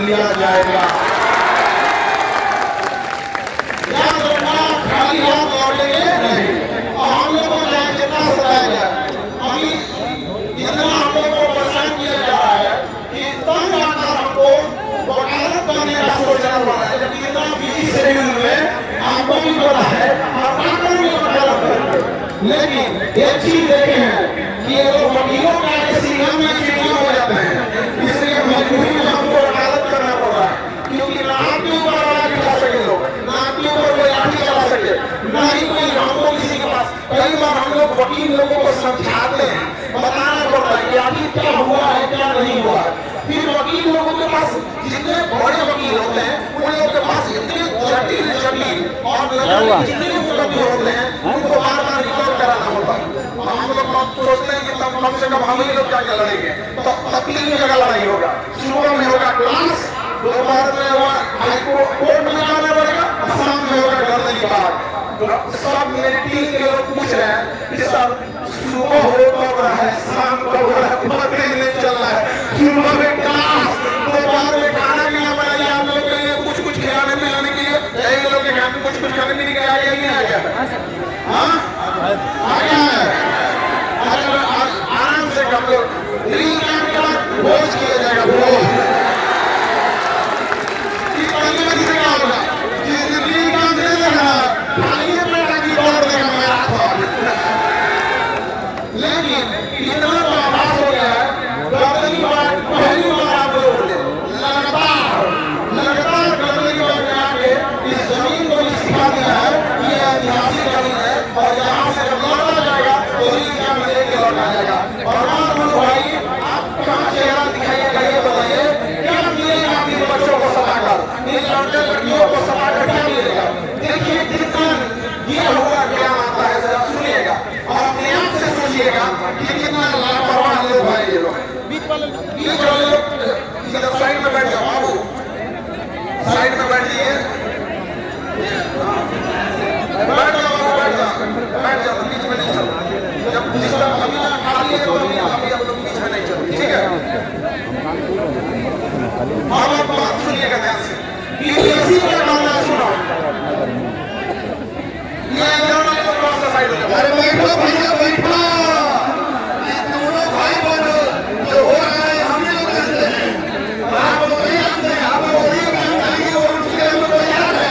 लिया जाएगा। याद रखना, खाली हाथ लौटेंगे नहीं। और हम लोग को जितना सताया गया, अभी इतना हम लोग को परेशान किया जा रहा है कि तब जाकर हमको वकालत करने का सोचना पड़ रहा है। जब इतना बिजी शेड्यूल में आपको भी पता है, आप आकर भी वकालत करेंगे। लेकिन एक चीज देखे हैं कि ये लोग वकीलों का सीमा में चिड़िया हो जाते हैं, इसलिए मजबूरी में हमको वकालत करना पड़ रहा है। क्योंकि ना आपके ऊपर आवाज उठा सके लोग, ना आपके ऊपर कोई लाठी चला सके, ना ही कोई हमको किसी के पास। कई बार हम लोग वकील लोगों को समझाते हैं, बताना पड़ता है कि आखिर क्या हुआ है क्या नहीं हुआ है। फिर वकील लोगों के पास, जितने बड़े वकील होते हैं उन लोगों के पास इतने जटिल और जितने वकील होते हैं उनको बार बार रिकॉर्ड कराना होता है। हम लोग सोचते हैं कि तब कम से कम हम ही लोग क्या लड़ेंगे, तो तकलीफ जगह लड़ाई होगा। सुबह में होगा क्लास, दोपहर में होगा कोर्ट में जाना पड़ेगा, शाम में होगा गर्दन की बात। सब मेरी टीम के लोग पूछ रहे हैं कि सर सुबह हो कब रहा है, शाम को हो रहा है, पता ही नहीं चल रहा है। सुबह में क्लास, दोपहर में खाना पीना बनाइए आप लोग के लिए, कुछ कुछ खिलाने पिलाने के लिए। यही लोग के घर में कुछ कुछ खाने पीने के लिए आ गया कि नहीं आ गया? हाँ आ गया है। आराम से हम लोग भोज किया जाएगा। भोज क्या होगा? जिंदगी का दे देगा, खाली बेटा की दौड़ देगा मैराथन। लेकिन इतना तो आभास हो गया है, गर्दन की बात पहली बार आप लोग बोले, लगातार गर्दन की बात आके इस जमीन को सिखा दिया है। ये ऐतिहासिक जमीन है और यहाँ से जब लौटा जाएगा तो एग्जाम लेके लौटा जाएगा। और भाई आप कहाँ चेहरा दिखाइएगा, ये बताइए क्या मिलेगा इन बच्चों को सताकर, इन लड़के लड़कियों को सताकर क्या मिलेगा? देखिए कितना ये हुआ क्या आता है, जरा सुनिएगा और अपने आप से सोचिएगा कि कितना लापरवाह लोग भाई ये लोग। बीच वाले लोग इधर साइड में बैठ जाओ, बाबू साइड में बैठ जाइए, बैठ जाओ, बीच में नहीं चलो। जब जिसका अभी खाली है तो अभी आप लोग बीच में नहीं चलो, ठीक है? अब आप बात सुनिएगा ध्यान से। बीपीएससी का मामला सुनो, ये दोनों को कौन सा साइड हो? अरे बैठो भैया बैठो, ये दोनों भाई बहनों जो हो रहा है हम लोग जानते हैं, आप लोग नहीं जानते हैं, आप लोग नहीं जानते हैं और उसके हम लोग याद है।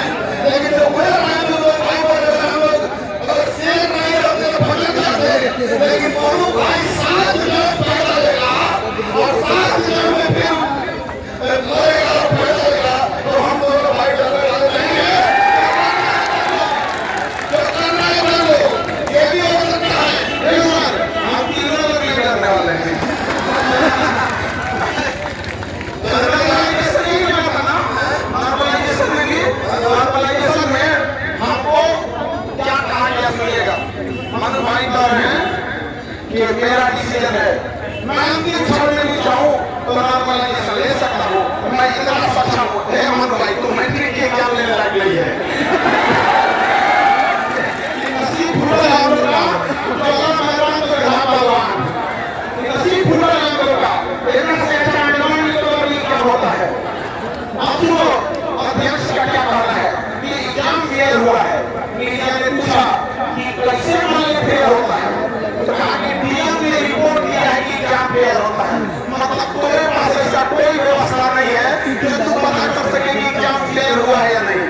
लेकिन जो हो रहा है हम लोग भाई बहनों, हम लोग अगर शेर नहीं होते तो भटक जाते। लेकिन दोनों भाई साथ में पैदा लेगा और साथ में फिर मरेगा और पैदा लेगा, तो हम दोनों भाई डरने वाले नहीं है। जो करना है कर लो, ये भी हो सकता है। हम तीनों लोग नहीं डरने वाले हैं। नॉर्मलाइजेशन नहीं करना ना, नॉर्मलाइजेशन में भी, नॉर्मलाइजेशन में हमको क्या कहा गया सुनिएगा। मनु भाई कह रहे हैं कि मेरा डिसीजन है, मैं अंतिम क्षण में भी चाहूँ तो नॉर्मलाइजेशन ले सकता हूँ, मैं इतना सक्षम हूँ। हे मनु भाई तुम मैट्रिक के एग्जाम लेने लायक नहीं है। नसीब फूटा है हम लोग का, मैदान तो घाटा पहलवान, नसीब फूटा है हम लोग का। इतना से अच्छा अंडमान निकोबार क्या होता है? अब सुनो अध्यक्ष का क्या कहना है कि एग्जाम फेल हुआ है। मीडिया ने पूछा कि कैसे मामले फेल होता है, तो कहा कि डीएम ने रिपोर्ट दिया है कि एग्जाम फेल होता है। मतलब तुम्हारे पास ऐसा कोई व्यवस्था नहीं है कि तुम पता कर सके कि एग्जाम फेल हुआ है या नहीं।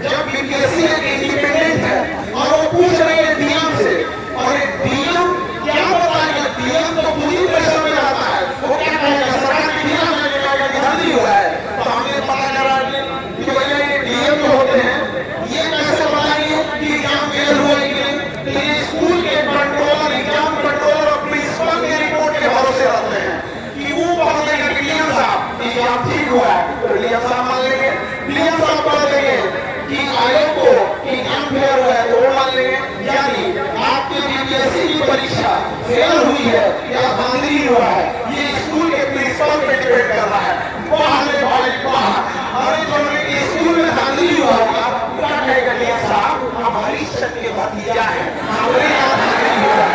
जब बीपीएससी एक इंडिपेंडेंट है और वो पूछ रही है डीएम से, और डीएम क्या बताएगा? डीएम तो पूरी पैसा में आता है, वो क्या कहेगा? सरकार की डीएम कहेगा कि धंधी हुआ है। तो हमने पता करा कि भैया ये डीएम जो होते हैं ये कैसे बताएंगे कि एग्जाम फेल हुआ है कि नहीं? तो ये स्कूल के कंट्रोलर, एग्जाम कंट्रोलर और प्रिंसिपल के रिपोर्ट के भरोसे रहते हैं कि वो पढ़ लेगा कि डीएम साहब एग्जाम ठीक हुआ है, तो डीएम साहब मान लेंगे। डीएम साहब पढ़ लेंगे कि आयोग को एग्जाम फेल हुआ है तो वो मान लेंगे। यानी आपकी बीपीएससी की परीक्षा फेल हुई है या धांधली हुआ है, ये स्कूल के प्रिंसिपल पे डिपेंड कर रहा है। पढ़ने भाई पढ़, अरे जो स्कूल में धांधली हुआ होगा क्या कहेगा डीएम साहब? हमारी शक के भतीजा है, हमारे यहाँ धांधली हुआ है।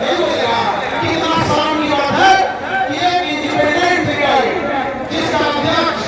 नहीं बोलेगा कितना आसान की बात है कि एक इंडिपेंडेंट निकाय जिसका अध्यक्ष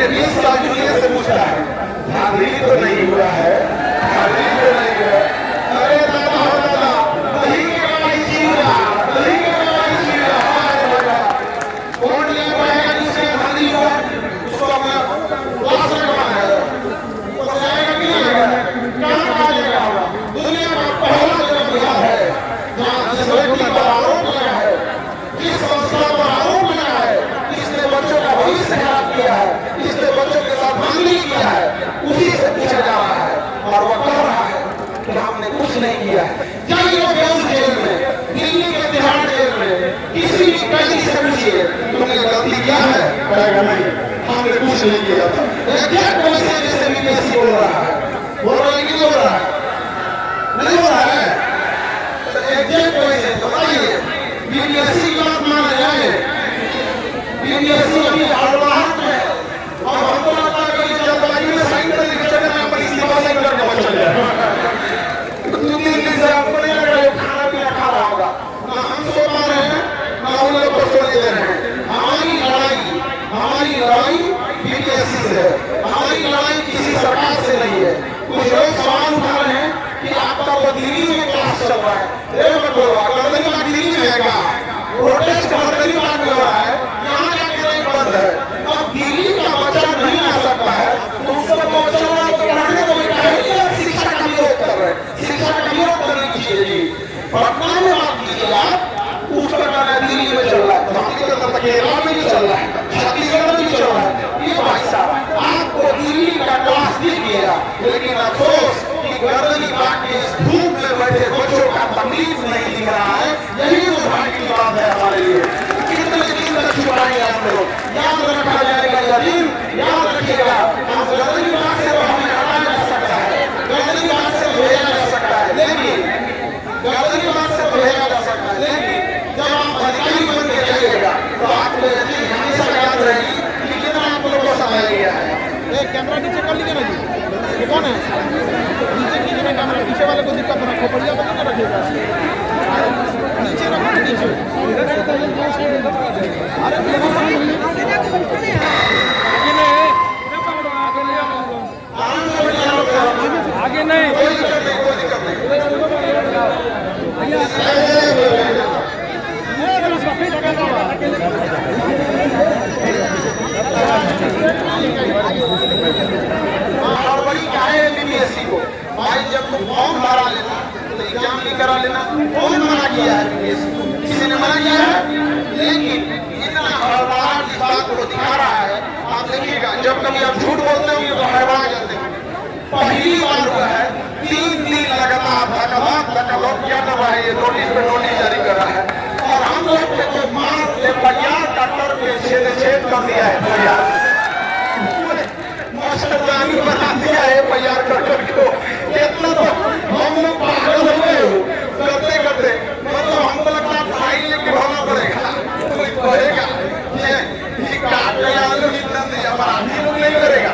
अपने 20 साल जूनियर से पूछता है, धांधली तो नहीं हुआ है, धांधली तो नहीं हुआ है। अरे दादा हो दादा, दही के मलाई चीरा, दही के मलाई चीरा, वोट ले पाएगा जिससे धांधली हुआ, उसको अपना लाश लगवाना है, वो जाएगा कि नहीं आएगा, कहाँ आ जाएगा? दुनिया का पहला जन्म दिया है जहाँ जिस व्यक्ति पर आरोप लगा है, जिस संस्था पर आरोप लगा है, जिसने बच्चों का भविष्य खराब किया है, जिसने बच्चों के साथ धांधली किया है, उसी से पूछा जा रहा है और वो कह रहा है कि हमने कुछ नहीं किया है। जाइए बेऊर जेल में, दिल्ली के तिहाड़ जेल में, किसी भी कैदी से पूछिए तुमने गलती किया है, कहेगा नहीं, हमने कुछ नहीं किया था। एग्जैक्ट वैसे जैसे बीपीएससी बोल रहा है, बोल रहा है कि नहीं बोल रहा है? नहीं बोल रहा है? एग्जैक्ट वैसे बताइए, बीपीएससी की बात माना जाए, बीपीएससी अभी हड़बड़ाहट में है और हमको लगता है कि जल्दबाजी में साइन कर देंगे, चले ना बड़ी सीमा से करके बच चले जाए। 2-3 दिन से हमको नहीं लग रहा है खाना पीना खा रहा होगा, ना हम सो पा रहे हैं ना उन लोग को सोने दे रहे हैं। हमारी लड़ाई बीपीएससी से है, हमारी लड़ाई किसी सरकार से नहीं है। कुछ लोग सवाल उठा रहे हैं कि आपका वो दिल्ली में क्लास चल रहा है, गर्दनी बाग दिल्ली में है क्या? प्रोटेस्ट गर्दनी बाग में हो रहा है, यहाँ जाके नहीं बंद है। अब दिल्ली का बच्चा नहीं आ सकता है तो उसको बच्चा पढ़ाने को शिक्षा का विरोध कर रहे हैं, शिक्षा का विरोध करने की जी पटना में बात कीजिए आप, उस प्रकार दिल्ली में चल रहा है, केरला में भी चल रहा है, छत्तीसगढ़ में भी चल रहा है। ये भाई साहब आपको दिल्ली का क्लास दिख गया, लेकिन अफसोस कि गर्दनी बाग के इस धूप में बैठे बच्चों का तकलीफ नहीं दिख रहा है। यही दुर्भाग्य की बात है हमारे लिए। कितने दिन तक छुपाएंगे हम लोग? याद रखा जाएगा यह दिन, याद रखिएगा। हम गर्दनी बाग से तो हमें हटाया जा सकता है, गर्दनी बाग से भेजा जा सकता है, लेकिन गर्दनी बाग से भेजा जा सकता है, लेकिन जब आप अधिकारी बन के जाइएगा तो आपको हमेशा याद रहेगी कि कितना आप लोगों को समय लिया है। कैमरा नीचे कर लीजिए ना जी, ये कौन है? नीचे कीजिए ना कैमरा, पीछे वाले को दिक्कत ना, खोपड़िया बना ना रखिएगा, नीचे रखो नीचे। आगे नहीं, कोई दिक्कत नहीं, कोई दिक्कत हड़बड़ी क्या है बीपीएससी को? भाई जब तुम फॉर्म भरा लेना तो एग्जाम भी करा लेना। कौन मना किया है बीपीएससी को? किसी ने मना किया है? लेकिन इतना हड़बड़ाहट इस बात को दिखा रहा है। आप देखिएगा जब कभी आप झूठ बोलते होंगे तो हड़बड़ा जाते हैं। पहली बार हुआ है 3 दिन लगातार धक्का क्या कर रहा है, ये नोटिस पे नोटिस जारी कर रहा है और हम लोग के तो मार एफआईआर डॉक्टर पे छेद कर दिया है। मच्छरदानी बना दिया है एफआईआर डॉक्टर को। इतना तो हम लोग पागल हो गए हो करते करते, मतलब हमको लगता है फाइल लेके भागना पड़ेगा। कोई कहेगा ये काट गया लोग इतना अपराधी लोग नहीं करेगा।